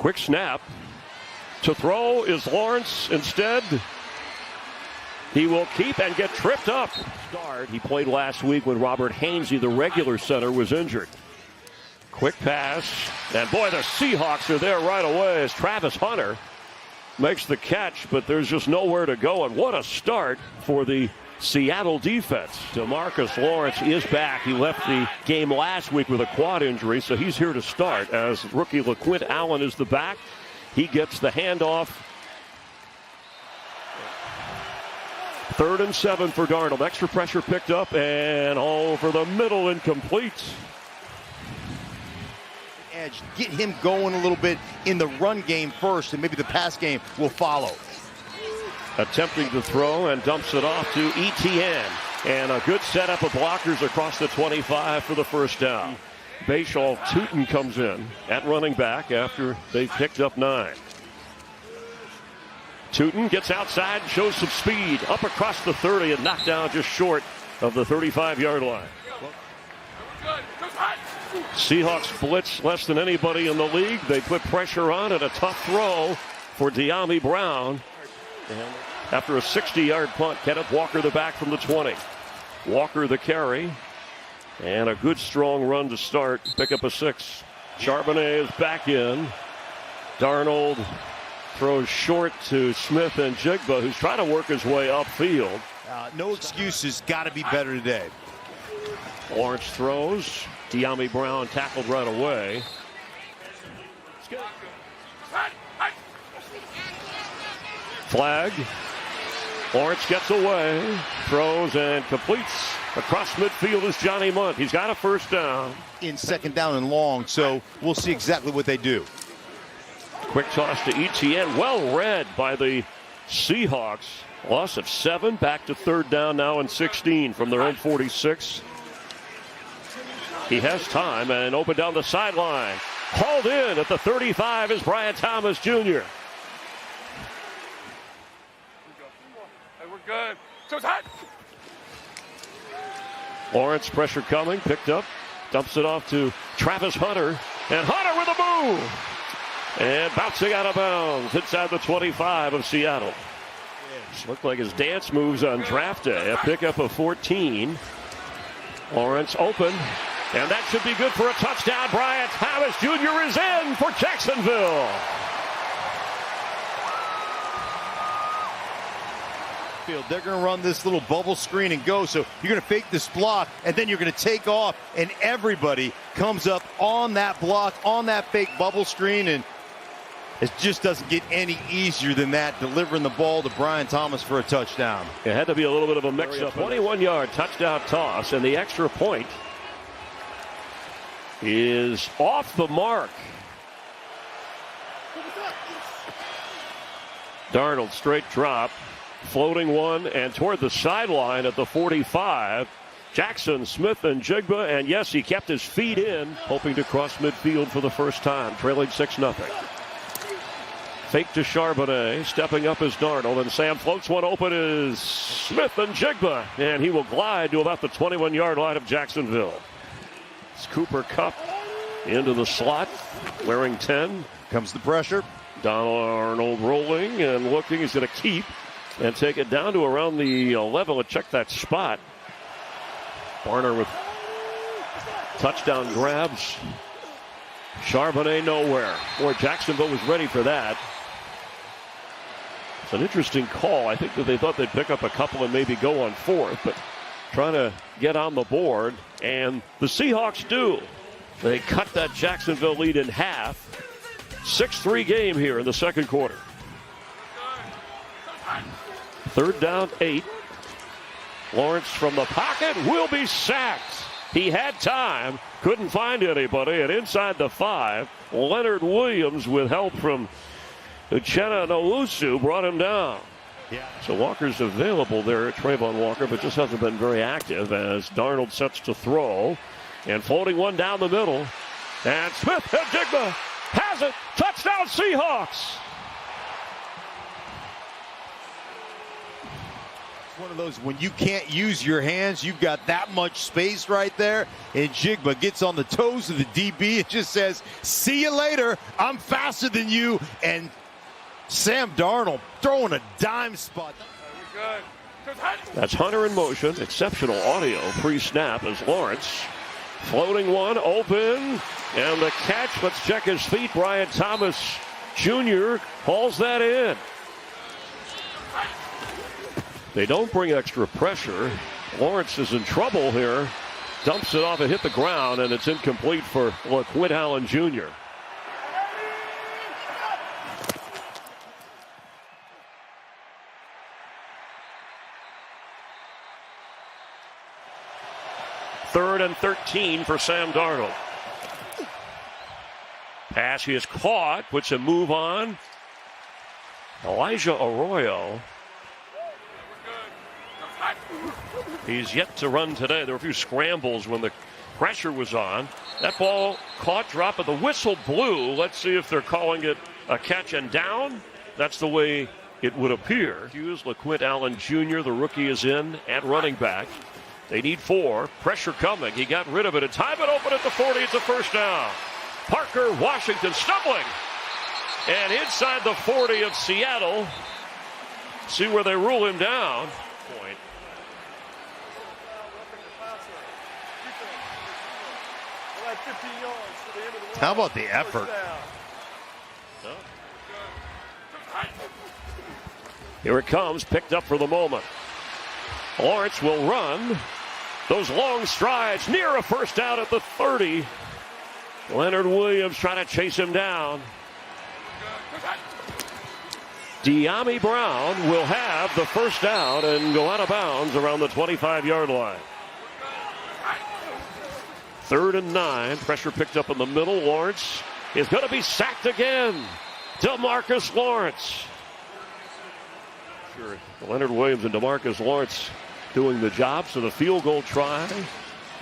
Quick snap. To throw is Lawrence. Instead, he will keep and get tripped up. He played last week when Robert Hainsey, the regular center, was injured. Quick pass. And boy, the Seahawks are there right away as Travis Hunter makes the catch, but there's just nowhere to go. And what a start for the Seattle defense. DeMarcus Lawrence is back. He left the game last week with a quad injury, so he's here to start as rookie LaQuint Allen is the back. He gets the handoff. 3rd and 7 for Darnold. Extra pressure picked up and over the middle, incomplete. Edge, get him going a little bit in the run game first, and maybe the pass game will follow. Attempting to throw and dumps it off to Etienne. And a good setup of blockers across the 25 for the first down. Bashaw Tootin comes in at running back after they picked up 9. Tootin gets outside, shows some speed, up across the 30 and knocked down just short of the 35-yard line. Seahawks blitz less than anybody in the league. They put pressure on and a tough throw for De'Ami Brown. And after a 60-yard punt, Kenneth Walker the back from the 20. Walker the carry. And a good strong run to start. Pick up a 6. Charbonnet is back in. Darnold throws short to Smith and Jigba, who's trying to work his way upfield. No excuses. Got to be better today. Lawrence throws. De'Ami Brown tackled right away. Flag. Lawrence gets away. Throws and completes. Across midfield is Johnny Munt. He's got a first down. In 2nd down and long, so we'll see exactly what they do. Quick toss to Etienne. Well read by the Seahawks. Loss of 7. Back to 3rd down now and 16 from their own 46. He has time and open down the sideline. Hauled in at the 35 is Brian Thomas Jr. Hey, we're good. So it's hot. Lawrence pressure coming, picked up, dumps it off to Travis Hunter, and Hunter with a move, and bouncing out of bounds inside the 25 of Seattle. Looked like his dance moves on draft day. A pickup of 14. Lawrence open, and that should be good for a touchdown. Brian Thomas Jr. is in for Jacksonville. They're going to run this little bubble screen and go. So you're going to fake this block, and then you're going to take off, and everybody comes up on that block, on that fake bubble screen, and it just doesn't get any easier than that, delivering the ball to Brian Thomas for a touchdown. It had to be a little bit of a mix-up. 21-yard touchdown toss, and the extra point is off the mark. Darnold straight drop. Floating one and toward the sideline at the 45. Jackson, Smith, and Jigba. And yes, he kept his feet in, hoping to cross midfield for the first time, trailing 6-0. Fake to Charbonnet. Stepping up is Darnold. And Sam floats one open is Smith and Jigba. And he will glide to about the 21-yard line of Jacksonville. It's Cooper Kupp into the slot, wearing 10. Comes the pressure. Darnold rolling and looking. He's going to keep and take it down to around the 11. Check that spot. Barner with touchdown grabs. Charbonnet nowhere. Boy, Jacksonville was ready for that. It's an interesting call. I think that they thought they'd pick up a couple and maybe go on 4th, but trying to get on the board. And the Seahawks do. They cut that Jacksonville lead in half. 6-3 game here in the 2nd quarter. 3rd down, 8. Lawrence from the pocket will be sacked. He had time, couldn't find anybody, and inside the 5, Leonard Williams with help from Uchenna Nwosu brought him down. So Walker's available there, Trayvon Walker, but just hasn't been very active as Darnold sets to throw. And floating one down the middle. And Smith and Jigba has it. Touchdown Seahawks. One of those when you can't use your hands, you've got that much space right there. And Jigba gets on the toes of the DB. It just says, see you later. I'm faster than you. And Sam Darnold throwing a dime spot. That's Hunter in motion. Exceptional audio pre-snap as Lawrence floating one open. And the catch, let's check his feet. Brian Thomas Jr. hauls that in. They don't bring extra pressure. Lawrence is in trouble here. Dumps it off and hit the ground, and it's incomplete for LaQuint Allen Jr. Third and 13 for Sam Darnold. Pass is caught, puts a move on. Elijah Arroyo. He's yet to run today. There were a few scrambles when the pressure was on. That ball caught, drop of the whistle blew. Let's see if they're calling it a catch and down. That's the way it would appear. Hughes, LaQuint Allen Jr., the rookie, is in at running back. They need 4. Pressure coming. He got rid of it. It's time it open at the 40. It's a first down. Parker Washington stumbling. And inside the 40 of Seattle. See where they rule him down. Point. How about the effort? Here it comes, picked up for the moment. Lawrence will run. Those long strides near a first down at the 30. Leonard Williams trying to chase him down. De'Ami Brown will have the first down and go out of bounds around the 25-yard line. 3rd and 9. Pressure picked up in the middle. Lawrence is going to be sacked again. DeMarcus Lawrence. Sure, Leonard Williams and DeMarcus Lawrence doing the job. So the field goal try.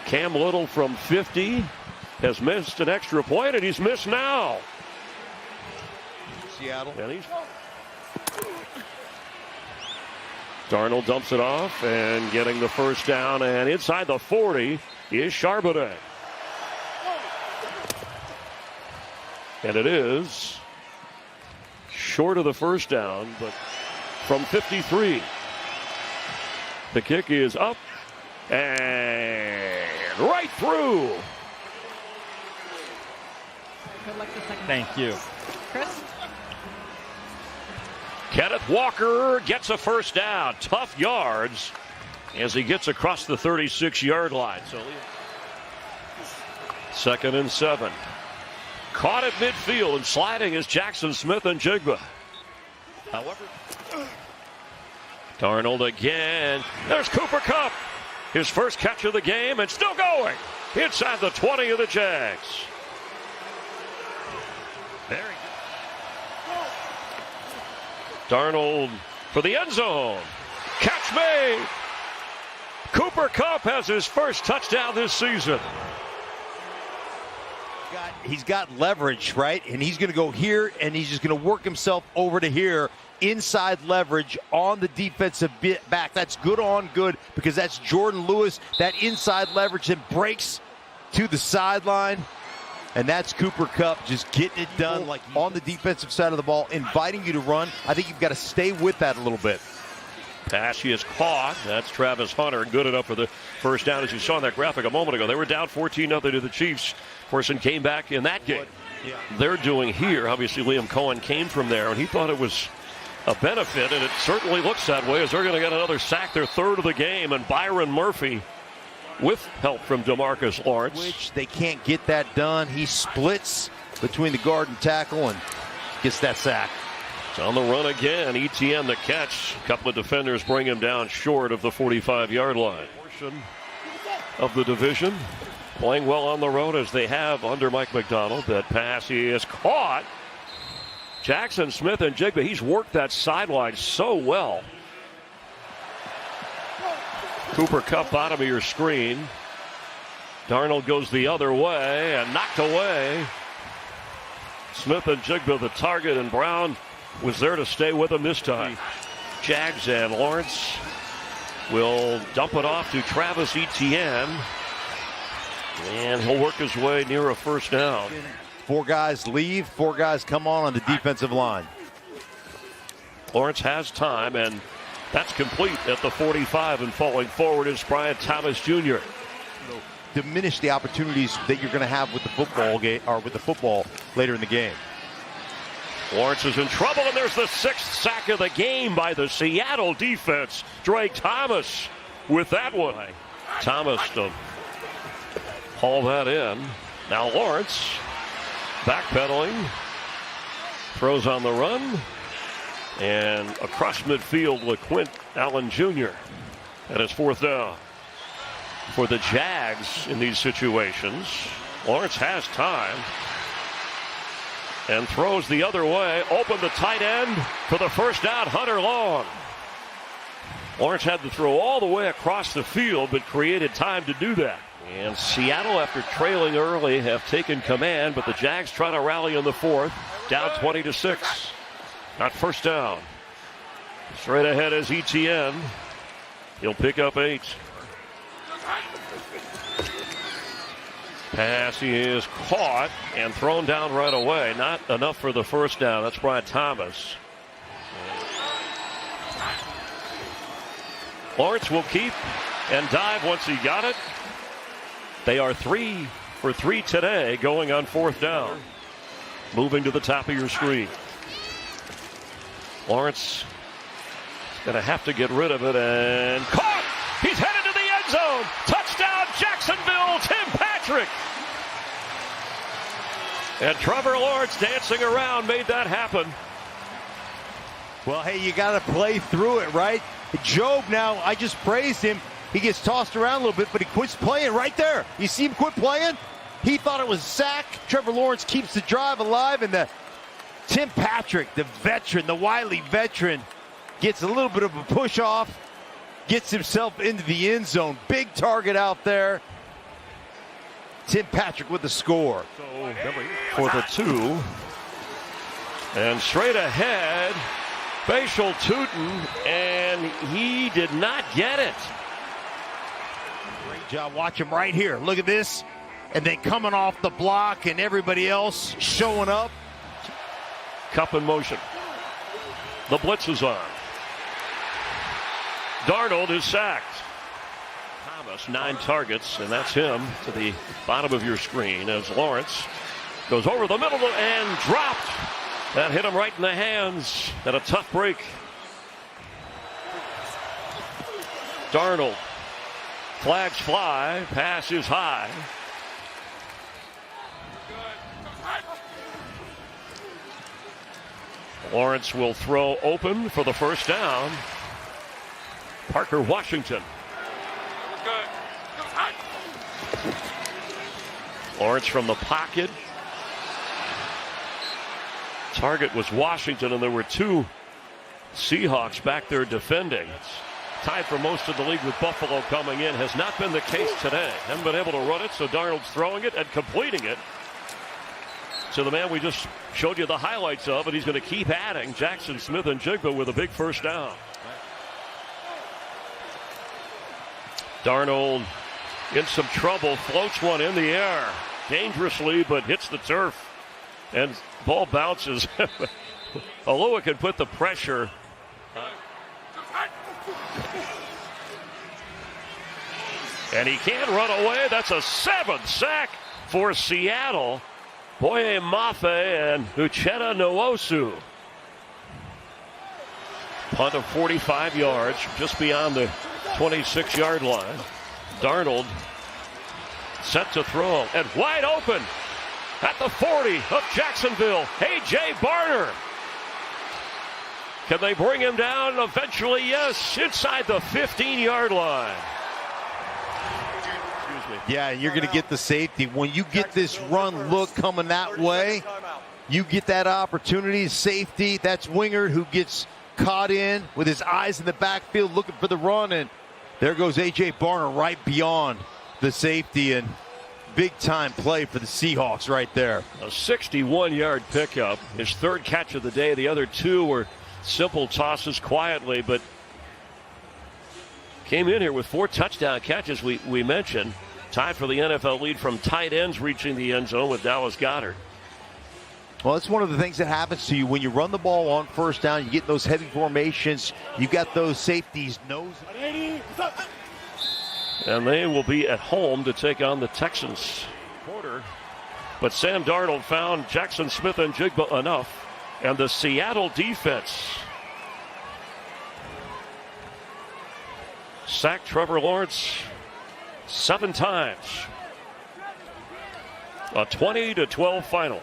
Cam Little from 50 has missed an extra point, and he's missed now. Seattle. And he's... Darnold dumps it off and getting the first down, and inside the 40 is Charbonnet. And it is short of the first down, but from 53. The kick is up and right through. Good luck the second. Thank you. Chris? Kenneth Walker gets a first down. Tough yards as he gets across the 36-yard line. So 2nd and 7. Caught at midfield and sliding is Jackson Smith and Jigba. However, Darnold again. There's Cooper Kupp. His first catch of the game and still going. Inside the 20 of the Jags. Very good. Darnold for the end zone. Catch made. Cooper Kupp has his first touchdown this season. He's got leverage, right? And he's going to go here, and he's just going to work himself over to here. Inside leverage on the defensive back. That's good on good because that's Jordan Lewis. That inside leverage and breaks to the sideline. And that's Cooper Kupp just getting it done like on the defensive side of the ball, inviting you to run. I think you've got to stay with that a little bit. Pass is caught. That's Travis Hunter. Good enough for the first down. As you saw in that graphic a moment ago, they were down 14-0 to the Chiefs. Person came back in that game. They're doing here. Obviously, Liam Cohen came from there, and he thought it was a benefit, and it certainly looks that way as they're going to get another sack, their 3rd of the game, and Byron Murphy with help from DeMarcus Lawrence. Which they can't get that done. He splits between the guard and tackle and gets that sack. It's on the run again. ETN the catch. A couple of defenders bring him down short of the 45-yard line. Portion of the division. Playing well on the road as they have under Mike McDonald. That pass is caught. Jackson Smith and Jigba, he's worked that sideline so well. Cooper Kupp bottom of your screen. Darnold goes the other way and knocked away. Smith and Jigba the target, and Brown was there to stay with him this time. Jags and Lawrence will dump it off to Travis Etienne. And he'll work his way near a first down. 4 guys leave, 4 guys come on the defensive line. Lawrence has time, and that's complete at the 45, and falling forward is Brian Thomas Jr. Diminish the opportunities that you're going to have with the football game or with the football later in the game. Lawrence is in trouble, and there's the 6th sack of the game by the Seattle defense. Drake Thomas with that one. Thomas to haul that in. Now Lawrence backpedaling, throws on the run, and across midfield, LeQuint Allen Jr. at his 4th down. For the Jags in these situations, Lawrence has time and throws the other way. Open the tight end for the first down, Hunter Long. Lawrence had to throw all the way across the field, but created time to do that. And Seattle, after trailing early, have taken command, but the Jags try to rally in the 4th, down 20-6. Not first down. Straight ahead is Etienne. He'll pick up 8. Pass, he is caught and thrown down right away. Not enough for the first down. That's Brian Thomas. Lawrence will keep and dive once he got it. They are 3 for 3 today, going on 4th down. Moving to the top of your screen. Lawrence is going to have to get rid of it, and caught! He's headed to the end zone! Touchdown, Jacksonville, Tim Patrick! And Trevor Lawrence dancing around made that happen. Well, hey, you got to play through it, right? Job now, I just praised him. He gets tossed around a little bit, but he quits playing right there. You see him quit playing? He thought it was a sack. Trevor Lawrence keeps the drive alive, and Tim Patrick, the veteran, the wily veteran, gets a little bit of a push off, gets himself into the end zone. Big target out there. Tim Patrick with the score. So for the 2. And straight ahead, facial tootin', and he did not get it. Great job. Watch him right here. Look at this. And then coming off the block and everybody else showing up. Cup in motion. The blitz is on. Darnold is sacked. Thomas, 9 targets, and that's him to the bottom of your screen as Lawrence goes over the middle and dropped. That hit him right in the hands at a tough break. Darnold. Flags fly. Pass is high. Lawrence will throw open for the first down. Parker Washington. Lawrence from the pocket. Target was Washington, and there were 2 Seahawks back there defending. It's tied for most of the league with Buffalo coming in. Has not been the case today. Haven't been able to run it, so Darnold's throwing it and completing it to the man we just showed you the highlights of, and he's going to keep adding. Jackson Smith and Jigba with a big first down. Darnold in some trouble, floats one in the air dangerously, but hits the turf, and ball bounces. Alua can put the pressure. And he can't run away. That's a 7th sack for Seattle. Boye Mafe and Uchenna Nwosu. Punt of 45 yards, just beyond the 26-yard line. Darnold set to throw, and wide open at the 40 of Jacksonville. A.J. Barner. Can they bring him down eventually? Yes, inside the 15-yard line. Yeah, you're going to get the safety. When you get this run look coming that way, you get that opportunity. Safety, that's Wingard who gets caught in with his eyes in the backfield looking for the run, and there goes A.J. Barner right beyond the safety, and big time play for the Seahawks right there. A 61-yard pickup, his 3rd catch of the day. The other 2 were simple tosses quietly, but came in here with 4 touchdown catches, we mentioned. Tied for the NFL lead from tight ends reaching the end zone with Dallas Goedert. Well, it's one of the things that happens to you when you run the ball on first down. You get those heavy formations. You got those safeties nose. And they will be at home to take on the Texans. Quarter. But Sam Darnold found Jackson Smith and Jigba enough. And the Seattle defense sacked Trevor Lawrence 7 times. A 20-12 final.